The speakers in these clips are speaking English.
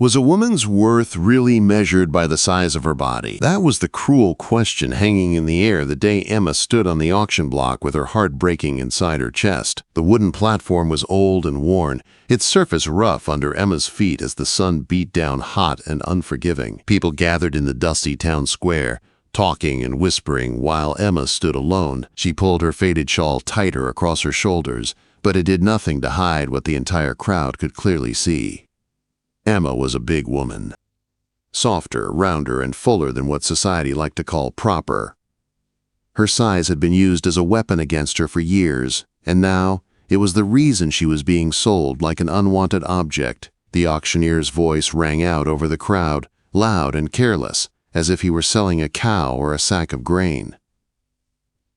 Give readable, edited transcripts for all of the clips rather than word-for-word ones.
Was a woman's worth really measured by the size of her body? That was the cruel question hanging in the air the day Emma stood on the auction block with her heart breaking inside her chest. The wooden platform was old and worn, its surface rough under Emma's feet as the sun beat down hot and unforgiving. People gathered in the dusty town square, talking and whispering while Emma stood alone. She pulled her faded shawl tighter across her shoulders, but it did nothing to hide what the entire crowd could clearly see. Emma was a big woman, softer, rounder, and fuller than what society liked to call proper. Her size had been used as a weapon against her for years, and now it was the reason she was being sold like an unwanted object. The auctioneer's voice rang out over the crowd, loud and careless, as if he were selling a cow or a sack of grain.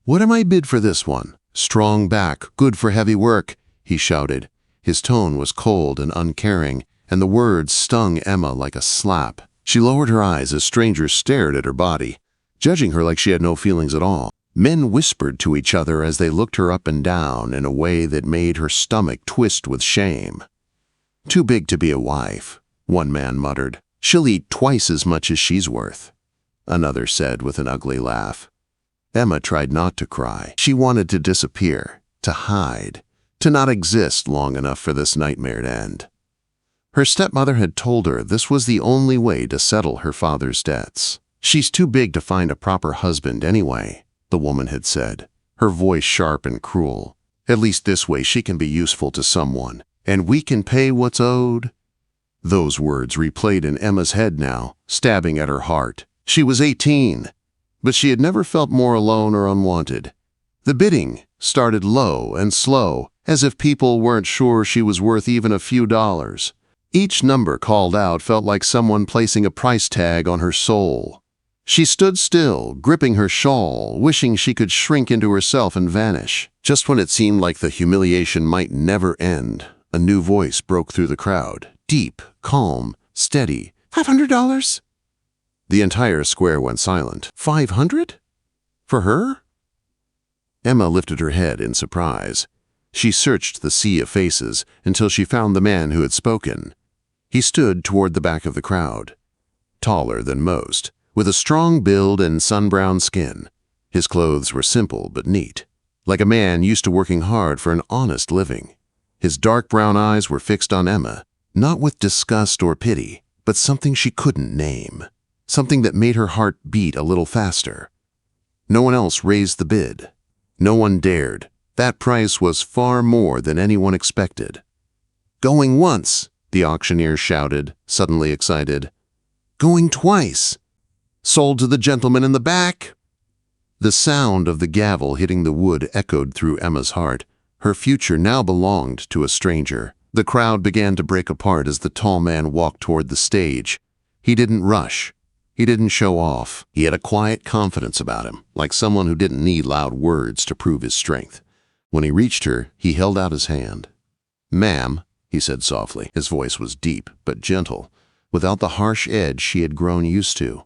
"What am I bid for this one? Strong back, good for heavy work," he shouted. His tone was cold and uncaring, and the words stung Emma like a slap. She lowered her eyes as strangers stared at her body, judging her like she had no feelings at all. Men whispered to each other as they looked her up and down in a way that made her stomach twist with shame. "Too big to be a wife," one man muttered. "She'll eat twice as much as she's worth," another said with an ugly laugh. Emma tried not to cry. She wanted to disappear, to hide, to not exist long enough for this nightmare to end. Her stepmother had told her this was the only way to settle her father's debts. "She's too big to find a proper husband anyway," the woman had said, her voice sharp and cruel. "At least this way she can be useful to someone, and we can pay what's owed." Those words replayed in Emma's head now, stabbing at her heart. She was 18, but she had never felt more alone or unwanted. The bidding started low and slow, as if people weren't sure she was worth even a few dollars. Each number called out felt like someone placing a price tag on her soul. She stood still, gripping her shawl, wishing she could shrink into herself and vanish. Just when it seemed like the humiliation might never end, a new voice broke through the crowd. Deep, calm, steady. $500? The entire square went silent. 500? For her? Emma lifted her head in surprise. She searched the sea of faces until she found the man who had spoken. He stood toward the back of the crowd, taller than most, with a strong build and sun-browned skin. His clothes were simple but neat, like a man used to working hard for an honest living. His dark brown eyes were fixed on Emma, not with disgust or pity, but something she couldn't name, something that made her heart beat a little faster. No one else raised the bid. No one dared. That price was far more than anyone expected. "Going once," the auctioneer shouted, suddenly excited. "Going twice. Sold to the gentleman in the back." The sound of the gavel hitting the wood echoed through Emma's heart. Her future now belonged to a stranger. The crowd began to break apart as the tall man walked toward the stage. He didn't rush. He didn't show off. He had a quiet confidence about him, like someone who didn't need loud words to prove his strength. When he reached her, he held out his hand. "Ma'am," he said softly. His voice was deep but gentle, without the harsh edge she had grown used to.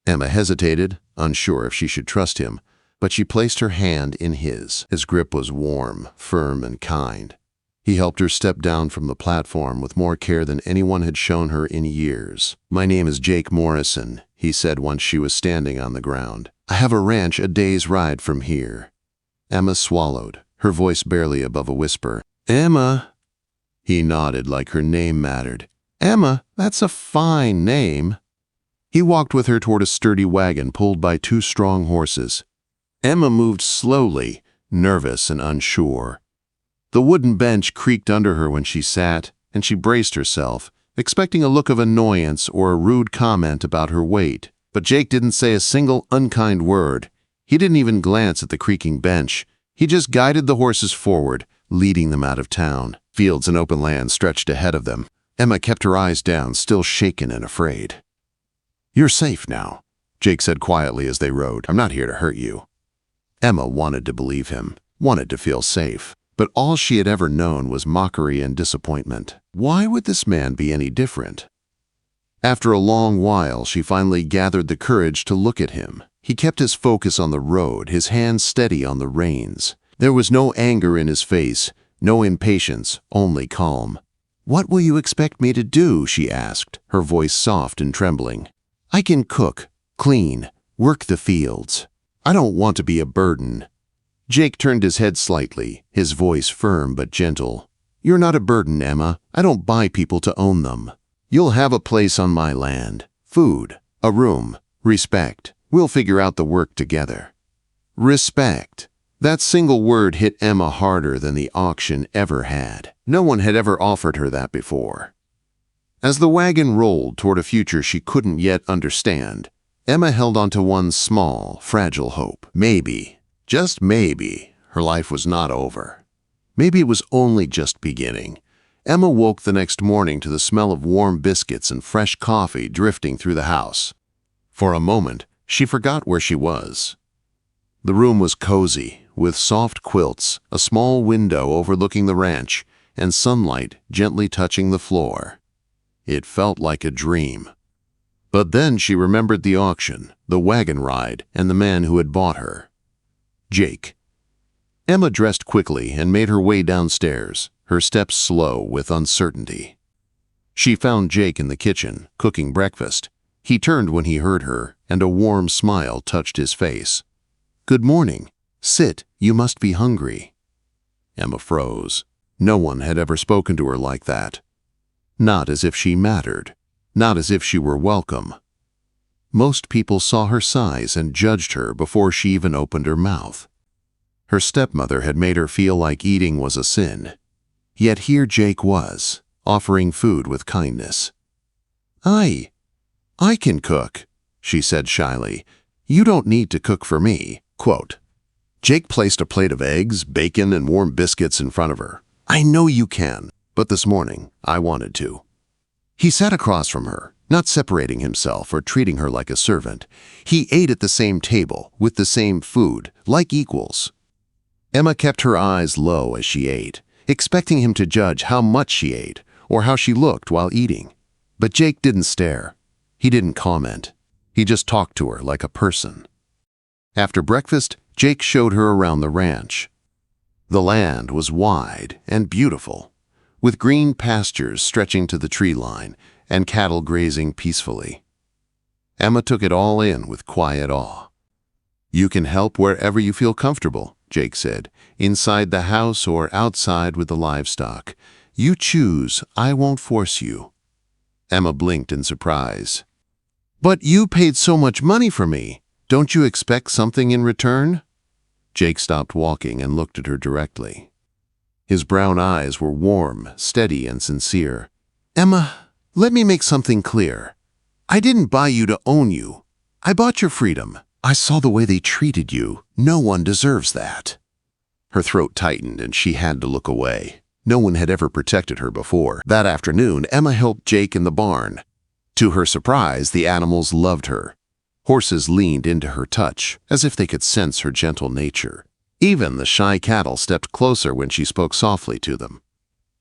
Emma hesitated, unsure if she should trust him, but she placed her hand in his. His grip was warm, firm, and kind. He helped her step down from the platform with more care than anyone had shown her in years. "My name is Jake Morrison," he said once she was standing on the ground. "I have a ranch a day's ride from here." Emma swallowed, her voice barely above a whisper. "Emma!" He nodded like her name mattered. "Emma, that's a fine name." He walked with her toward a sturdy wagon pulled by two strong horses. Emma moved slowly, nervous and unsure. The wooden bench creaked under her when she sat, and she braced herself, expecting a look of annoyance or a rude comment about her weight. But Jake didn't say a single unkind word. He didn't even glance at the creaking bench. He just guided the horses forward, leading them out of town. Fields and open land stretched ahead of them. Emma kept her eyes down, still shaken and afraid. "You're safe now," Jake said quietly as they rode. "I'm not here to hurt you." Emma wanted to believe him, wanted to feel safe. But all she had ever known was mockery and disappointment. Why would this man be any different? After a long while, she finally gathered the courage to look at him. He kept his focus on the road, his hands steady on the reins. There was no anger in his face, no impatience, only calm. "What will you expect me to do?" she asked, her voice soft and trembling. "I can cook, clean, work the fields. I don't want to be a burden." Jake turned his head slightly, his voice firm but gentle. "You're not a burden, Emma. I don't buy people to own them. You'll have a place on my land, food, a room, respect. We'll figure out the work together." Respect. That single word hit Emma harder than the auction ever had. No one had ever offered her that before. As the wagon rolled toward a future she couldn't yet understand, Emma held on to one small, fragile hope. Maybe, just maybe, her life was not over. Maybe it was only just beginning. Emma woke the next morning to the smell of warm biscuits and fresh coffee drifting through the house. For a moment, she forgot where she was. The room was cozy, with soft quilts, a small window overlooking the ranch, and sunlight gently touching the floor. It felt like a dream. But then she remembered the auction, the wagon ride, and the man who had bought her. Jake. Emma dressed quickly and made her way downstairs, her steps slow with uncertainty. She found Jake in the kitchen, cooking breakfast. He turned when he heard her, and a warm smile touched his face. "Good morning. Sit, you must be hungry." Emma froze. No one had ever spoken to her like that. Not as if she mattered. Not as if she were welcome. Most people saw her size and judged her before she even opened her mouth. Her stepmother had made her feel like eating was a sin. Yet here Jake was, offering food with kindness. I can cook," she said shyly. "You don't need to cook for me." Quote. Jake placed a plate of eggs, bacon, and warm biscuits in front of her. "I know you can, but this morning I wanted to." He sat across from her, not separating himself or treating her like a servant. He ate at the same table, with the same food, like equals. Emma kept her eyes low as she ate, expecting him to judge how much she ate or how she looked while eating. But Jake didn't stare. He didn't comment. He just talked to her like a person. After breakfast, Jake showed her around the ranch. The land was wide and beautiful, with green pastures stretching to the tree line and cattle grazing peacefully. Emma took it all in with quiet awe. "You can help wherever you feel comfortable," Jake said, "inside the house or outside with the livestock. You choose, I won't force you." Emma blinked in surprise. "But you paid so much money for me. Don't you expect something in return?" Jake stopped walking and looked at her directly. His brown eyes were warm, steady, and sincere. "Emma, let me make something clear. I didn't buy you to own you. I bought your freedom. I saw the way they treated you. No one deserves that." Her throat tightened and she had to look away. No one had ever protected her before. That afternoon, Emma helped Jake in the barn. To her surprise, the animals loved her. Horses leaned into her touch, as if they could sense her gentle nature. Even the shy cattle stepped closer when she spoke softly to them.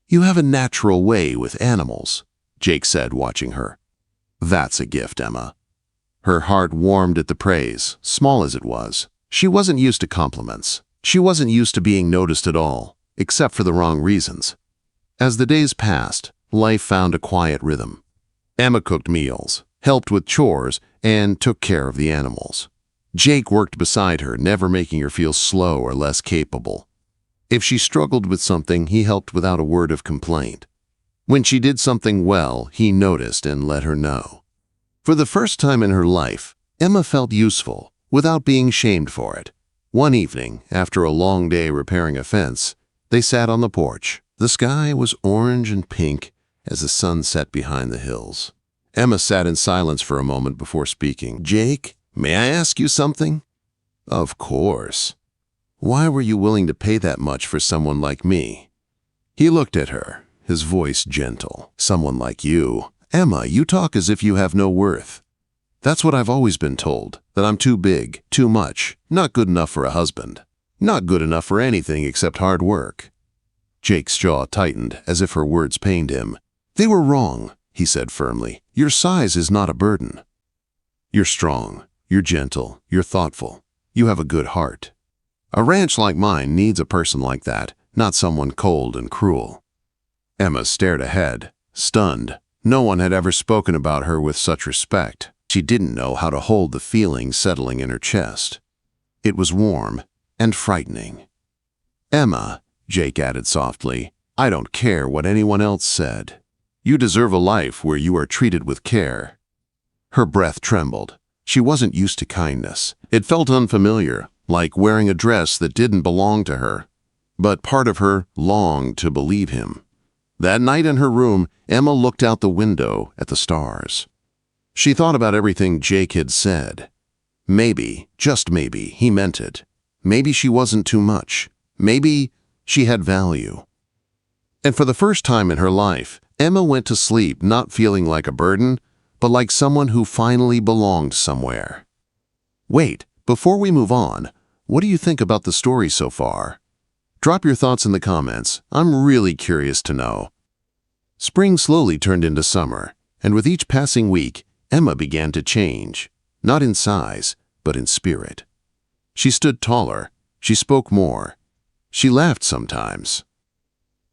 "You have a natural way with animals," Jake said, watching her. "That's a gift, Emma." Her heart warmed at the praise, small as it was. She wasn't used to compliments. She wasn't used to being noticed at all, except for the wrong reasons. As the days passed, life found a quiet rhythm. Emma cooked meals, helped with chores, and took care of the animals. Jake worked beside her, never making her feel slow or less capable. If she struggled with something, he helped without a word of complaint. When she did something well, he noticed and let her know. For the first time in her life, Emma felt useful, without being shamed for it. One evening, after a long day repairing a fence, they sat on the porch. The sky was orange and pink as the sun set behind the hills. Emma sat in silence for a moment before speaking. "Jake, may I ask you something?" "Of course." "Why were you willing to pay that much for someone like me?" He looked at her, his voice gentle. "Someone like you? Emma, you talk as if you have no worth." "That's what I've always been told, that I'm too big, too much, not good enough for a husband. Not good enough for anything except hard work." Jake's jaw tightened as if her words pained him. "They were wrong," he said firmly. "Your size is not a burden. You're strong, you're gentle, you're thoughtful. You have a good heart. A ranch like mine needs a person like that, not someone cold and cruel." Emma stared ahead, stunned. No one had ever spoken about her with such respect. She didn't know how to hold the feeling settling in her chest. It was warm and frightening. "Emma," Jake added softly, "I don't care what anyone else said. You deserve a life where you are treated with care." Her breath trembled. She wasn't used to kindness. It felt unfamiliar, like wearing a dress that didn't belong to her. But part of her longed to believe him. That night in her room, Emma looked out the window at the stars. She thought about everything Jake had said. Maybe, just maybe, he meant it. Maybe she wasn't too much. Maybe she had value. And for the first time in her life, Emma went to sleep not feeling like a burden, but like someone who finally belonged somewhere. Wait, before we move on, what do you think about the story so far? Drop your thoughts in the comments. I'm really curious to know. Spring slowly turned into summer, and with each passing week, Emma began to change, not in size, but in spirit. She stood taller, she spoke more, she laughed sometimes.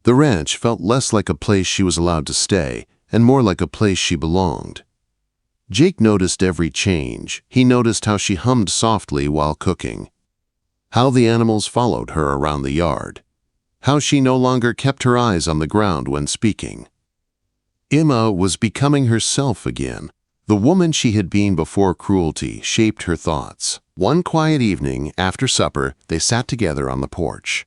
The ranch felt less like a place she was allowed to stay, and more like a place she belonged. Jake noticed every change. He noticed how she hummed softly while cooking, how the animals followed her around the yard, how she no longer kept her eyes on the ground when speaking. Emma was becoming herself again. The woman she had been before cruelty shaped her thoughts. One quiet evening, after supper, they sat together on the porch.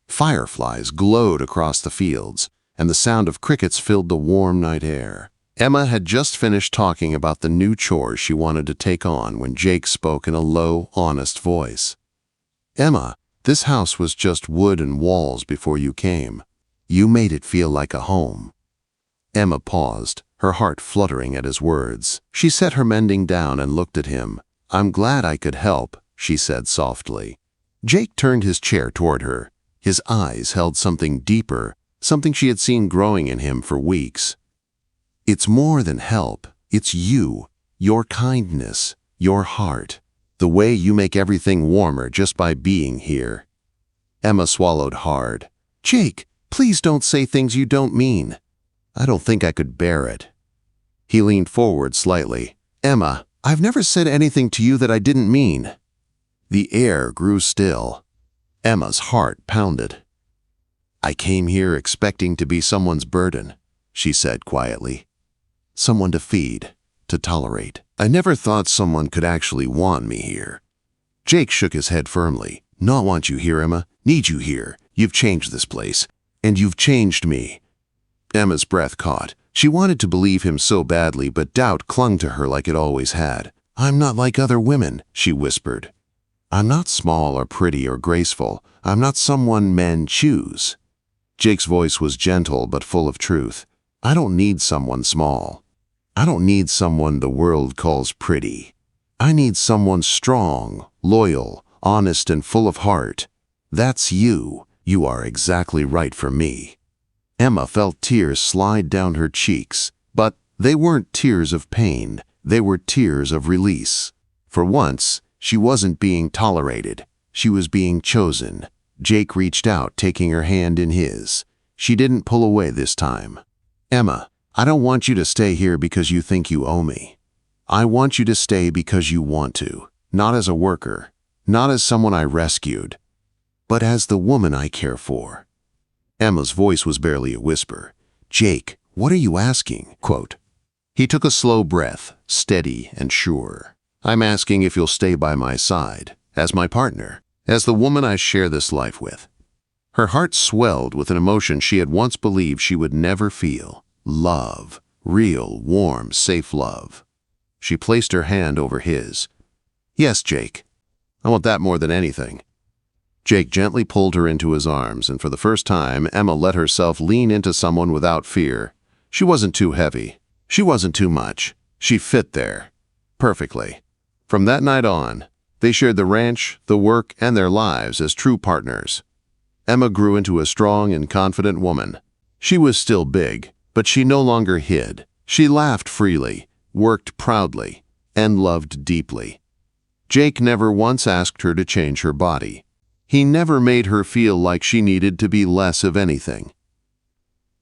Fireflies glowed across the fields, and the sound of crickets filled the warm night air. Emma had just finished talking about the new chores she wanted to take on when Jake spoke in a low, honest voice. "Emma, this house was just wood and walls before you came. You made it feel like a home." Emma paused, her heart fluttering at his words. She set her mending down and looked at him. "I'm glad I could help," she said softly. Jake turned his chair toward her. His eyes held something deeper, something she had seen growing in him for weeks. "It's more than help. It's you, your kindness, your heart, the way you make everything warmer just by being here." Emma swallowed hard. "Jake, please don't say things you don't mean." "I don't think I could bear it." He leaned forward slightly. "Emma, I've never said anything to you that I didn't mean." The air grew still. Emma's heart pounded. "I came here expecting to be someone's burden," she said quietly. "Someone to feed, to tolerate. I never thought someone could actually want me here." Jake shook his head firmly. "Not want you here, Emma. Need you here. You've changed this place. And you've changed me." Emma's breath caught. She wanted to believe him so badly, but doubt clung to her like it always had. "I'm not like other women," she whispered. "I'm not small or pretty or graceful. I'm not someone men choose." Jake's voice was gentle but full of truth. "I don't need someone small. I don't need someone the world calls pretty. I need someone strong, loyal, honest, and full of heart. That's you. You are exactly right for me." Emma felt tears slide down her cheeks, but they weren't tears of pain. They were tears of release. For once, she wasn't being tolerated. She was being chosen. Jake reached out, taking her hand in his. She didn't pull away this time. "Emma, I don't want you to stay here because you think you owe me. I want you to stay because you want to, not as a worker, not as someone I rescued, but as the woman I care for." Emma's voice was barely a whisper. "Jake, what are you asking?" Quote. He took a slow breath, steady and sure. "I'm asking if you'll stay by my side, as my partner, as the woman I share this life with." Her heart swelled with an emotion she had once believed she would never feel. Love. Real, warm, safe love. She placed her hand over his. "Yes, Jake. I want that more than anything." Jake gently pulled her into his arms, and for the first time, Emma let herself lean into someone without fear. She wasn't too heavy. She wasn't too much. She fit there. Perfectly. From that night on, they shared the ranch, the work, and their lives as true partners. Emma grew into a strong and confident woman. She was still big, but she no longer hid. She laughed freely, worked proudly, and loved deeply. Jake never once asked her to change her body. He never made her feel like she needed to be less of anything.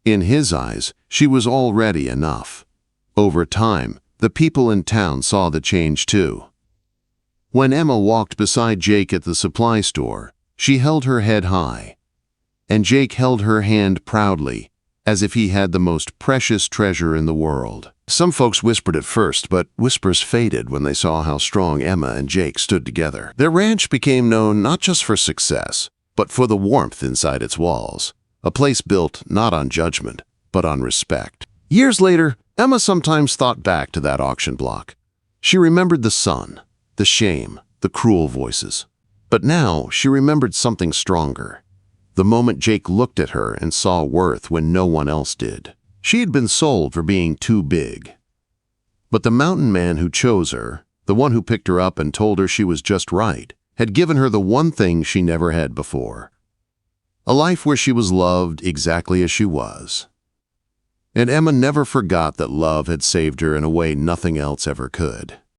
In his eyes, she was already enough. Over time, the people in town saw the change too. When Emma walked beside Jake at the supply store, she held her head high, and Jake held her hand proudly, as if he had the most precious treasure in the world. Some folks whispered at first, but whispers faded when they saw how strong Emma and Jake stood together. Their ranch became known not just for success, but for the warmth inside its walls, a place built not on judgment, but on respect. Years later, Emma sometimes thought back to that auction block. She remembered the sun, the shame, the cruel voices. But now she remembered something stronger. The moment Jake looked at her and saw worth when no one else did. She had been sold for being too big. But the mountain man who chose her, the one who picked her up and told her she was just right, had given her the one thing she never had before. A life where she was loved exactly as she was. And Emma never forgot that love had saved her in a way nothing else ever could.